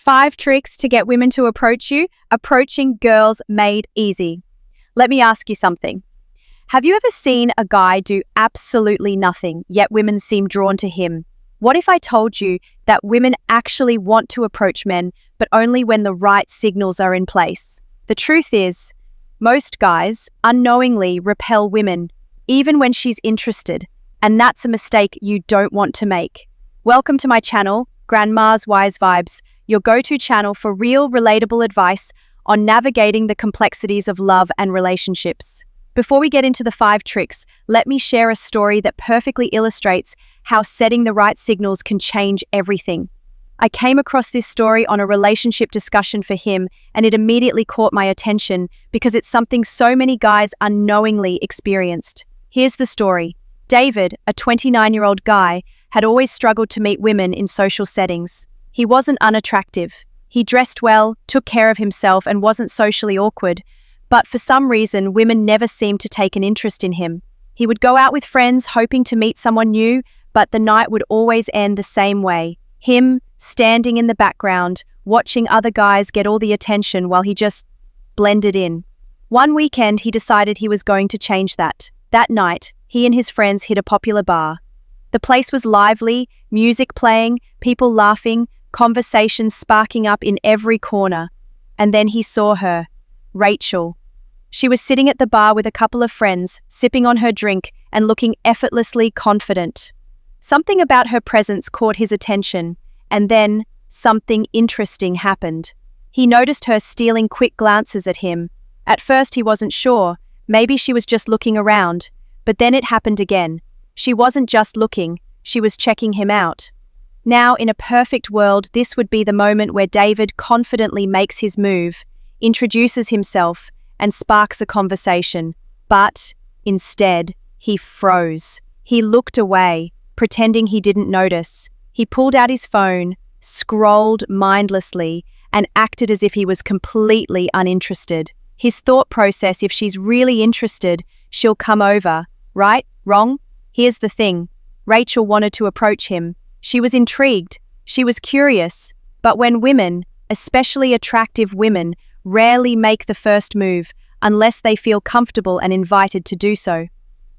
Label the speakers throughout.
Speaker 1: 5 tricks to get women to approach you. Approaching girls made easy. Let me ask you something. Have you ever seen a guy do absolutely nothing, yet women seem drawn to him? What if I told you that women actually want to approach men, but only when the right signals are in place? The truth is, most guys unknowingly repel women, even when she's interested, and that's a mistake you don't want to make. Welcome to my channel, Grandma's Wise Vibes, your go-to channel for real, relatable advice on navigating the complexities of love and relationships. Before we get into the 5 tricks, let me share a story that perfectly illustrates how setting the right signals can change everything. I came across this story on a relationship discussion for him, and it immediately caught my attention because it's something so many guys unknowingly experienced. Here's the story. David, a 29-year-old guy, had always struggled to meet women in social settings. He wasn't unattractive. He dressed well, took care of himself, and wasn't socially awkward. But for some reason, women never seemed to take an interest in him. He would go out with friends hoping to meet someone new, but the night would always end the same way. Him standing in the background, watching other guys get all the attention while he just blended in. One weekend, he decided he was going to change that. That night, he and his friends hit a popular bar. The place was lively, music playing, people laughing, conversations sparking up in every corner. And then he saw her, Rachel. She was sitting at the bar with a couple of friends, sipping on her drink and looking effortlessly confident. Something about her presence caught his attention, and then something interesting happened. He noticed her stealing quick glances at him. At first he wasn't sure, maybe she was just looking around, but then it happened again. She wasn't just looking, she was checking him out. Now, in a perfect world, this would be the moment where David confidently makes his move, introduces himself, and sparks a conversation. But, instead, he froze. He looked away, pretending he didn't notice. He pulled out his phone, scrolled mindlessly, and acted as if he was completely uninterested. His thought process: if she's really interested, she'll come over. Right? Wrong? Here's the thing. Rachel wanted to approach him. She was intrigued. She was curious. But when women, especially attractive women, rarely make the first move unless they feel comfortable and invited to do so.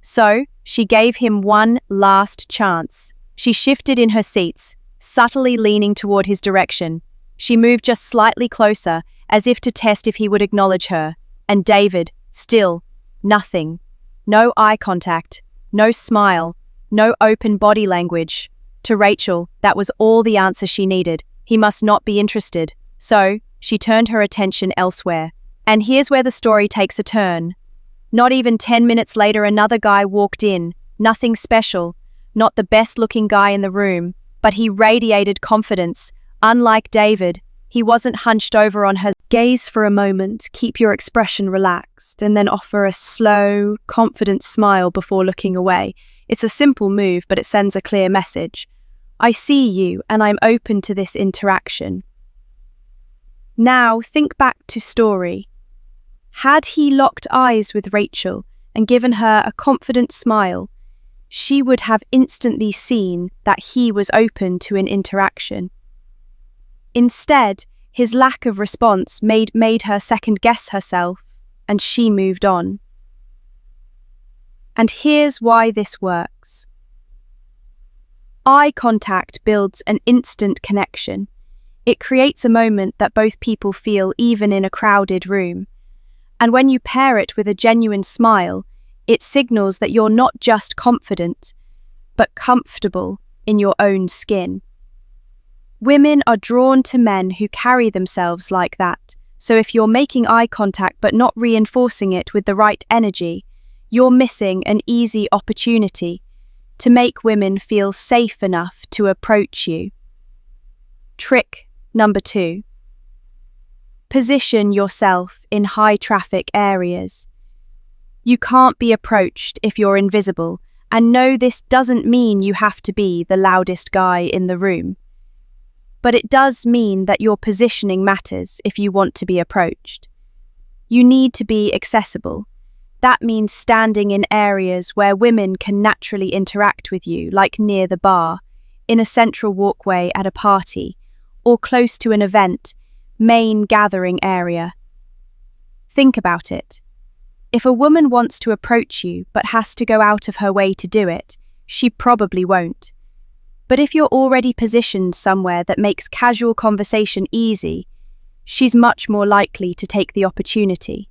Speaker 1: So, she gave him one last chance. She shifted in her seats, subtly leaning toward his direction. She moved just slightly closer, as if to test if he would acknowledge her. And David, still, nothing. No eye contact, no smile, no open body language. To Rachel, that was all the answer she needed. He must not be interested. So, she turned her attention elsewhere. And here's where the story takes a turn. Not even 10 minutes later, another guy walked in. Nothing special, not the best-looking guy in the room, but he radiated confidence. Unlike David, he wasn't hunched over on her. Gaze for a moment, keep your expression relaxed, and then offer a slow, confident smile before looking away. It's a simple move, but it sends a clear message. I see you, and I'm open to this interaction. Now, think back to story. Had he locked eyes with Rachel and given her a confident smile, she would have instantly seen that he was open to an interaction. Instead, his lack of response made her second-guess herself, and she moved on. And here's why this works. Eye contact builds an instant connection. It creates a moment that both people feel even in a crowded room. And when you pair it with a genuine smile, it signals that you're not just confident, but comfortable in your own skin. Women are drawn to men who carry themselves like that. So if you're making eye contact but not reinforcing it with the right energy, you're missing an easy opportunity to make women feel safe enough to approach you. Trick number 2. Position yourself in high-traffic areas. You can't be approached if you're invisible, and no, this doesn't mean you have to be the loudest guy in the room. But it does mean that your positioning matters if you want to be approached. You need to be accessible. That means standing in areas where women can naturally interact with you, like near the bar, in a central walkway at a party, or close to an event, main gathering area. Think about it. If a woman wants to approach you but has to go out of her way to do it, she probably won't. But if you're already positioned somewhere that makes casual conversation easy, she's much more likely to take the opportunity.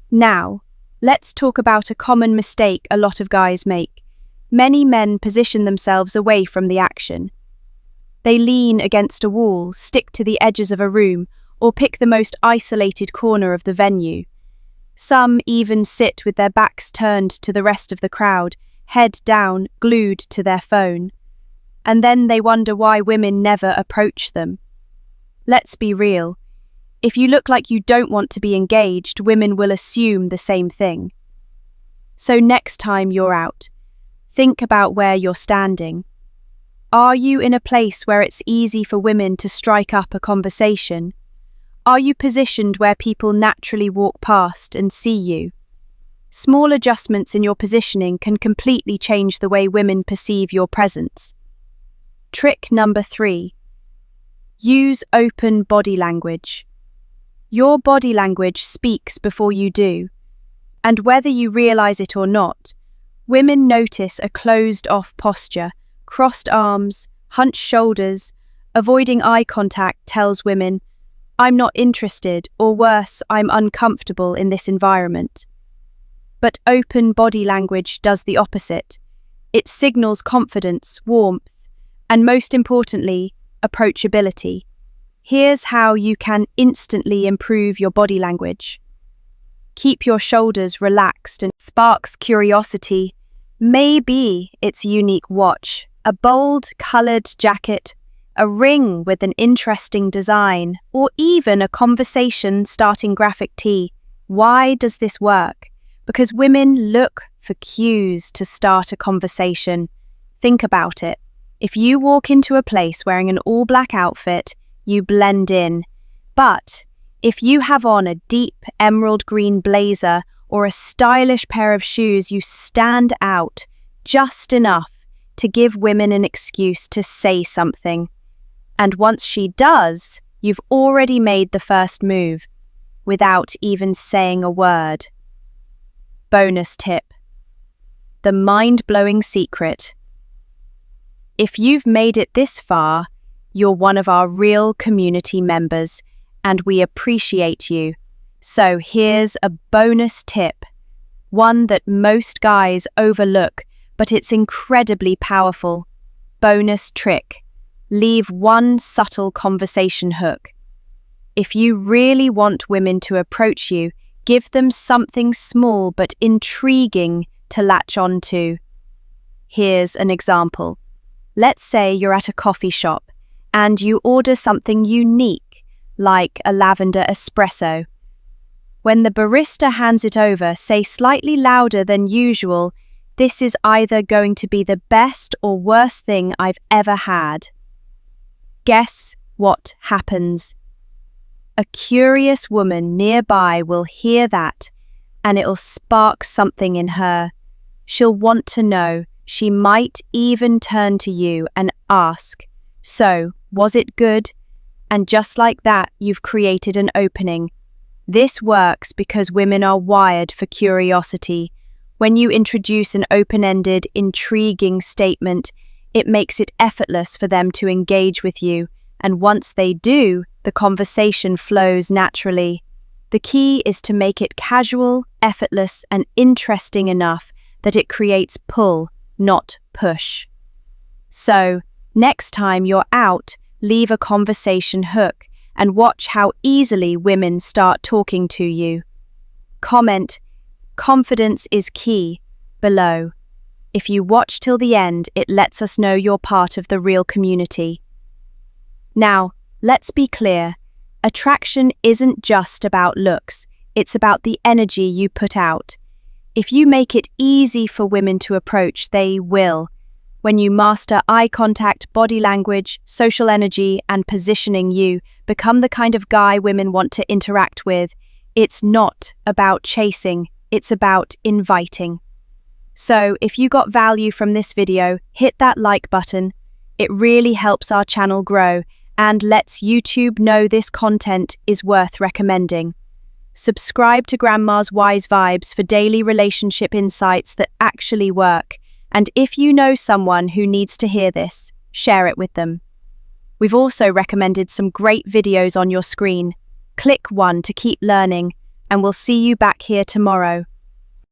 Speaker 1: Now, let's talk about a common mistake a lot of guys make. Many men position themselves away from the action. They lean against a wall, stick to the edges of a room, or pick the most isolated corner of the venue. Some even sit with their backs turned to the rest of the crowd, head down, glued to their phone. And then they wonder why women never approach them. Let's be real. If you look like you don't want to be engaged, women will assume the same thing. So next time you're out, think about where you're standing. Are you in a place where it's easy for women to strike up a conversation? Are you positioned where people naturally walk past and see you? Small adjustments in your positioning can completely change the way women perceive your presence. Trick number 3. Use open body language. Your body language speaks before you do, and whether you realize it or not, women notice a closed-off posture, crossed arms, hunched shoulders. Avoiding eye contact tells women, "I'm not interested," or worse, "I'm uncomfortable in this environment." But open body language does the opposite. It signals confidence, warmth, and most importantly, approachability. Here's how you can instantly improve your body language. Keep your shoulders relaxed and sparks curiosity. Maybe it's a unique watch, a bold, colored jacket, a ring with an interesting design, or even a conversation-starting graphic tee. Why does this work? Because women look for cues to start a conversation. Think about it. If you walk into a place wearing an all-black outfit, you blend in. But if you have on a deep emerald green blazer or a stylish pair of shoes, you stand out just enough to give women an excuse to say something. And once she does, you've already made the first move, without even saying a word. Bonus tip: the mind-blowing secret. If you've made it this far, you're one of our real community members, and we appreciate you. So here's a bonus tip, one that most guys overlook, but it's incredibly powerful. Bonus trick: leave one subtle conversation hook. If you really want women to approach you, give them something small but intriguing to latch onto. Here's an example. Let's say you're at a coffee shop and you order something unique, like a lavender espresso. When the barista hands it over, say slightly louder than usual, "This is either going to be the best or worst thing I've ever had." Guess what happens? A curious woman nearby will hear that, and it'll spark something in her. She'll want to know. She might even turn to you and ask, "So, was it good?" And just like that, you've created an opening. This works because women are wired for curiosity. When you introduce an open-ended, intriguing statement, it makes it effortless for them to engage with you, and once they do, the conversation flows naturally. The key is to make it casual, effortless, and interesting enough that it creates pull, not push. So, next time you're out, leave a conversation hook and watch how easily women start talking to you. Comment, "Confidence is key," below. If you watch till the end, it lets us know you're part of the real community. Now, let's be clear. Attraction isn't just about looks, it's about the energy you put out. If you make it easy for women to approach, they will. When you master eye contact, body language, social energy, and positioning, you become the kind of guy women want to interact with. It's not about chasing, it's about inviting. So, if you got value from this video, hit that like button, It really helps our channel grow and lets YouTube know this content is worth recommending. Subscribe to Grandma's Wise Vibes for daily relationship insights that actually work. And if you know someone who needs to hear this, share it with them. We've also recommended some great videos on your screen. Click one to keep learning, and we'll see you back here tomorrow.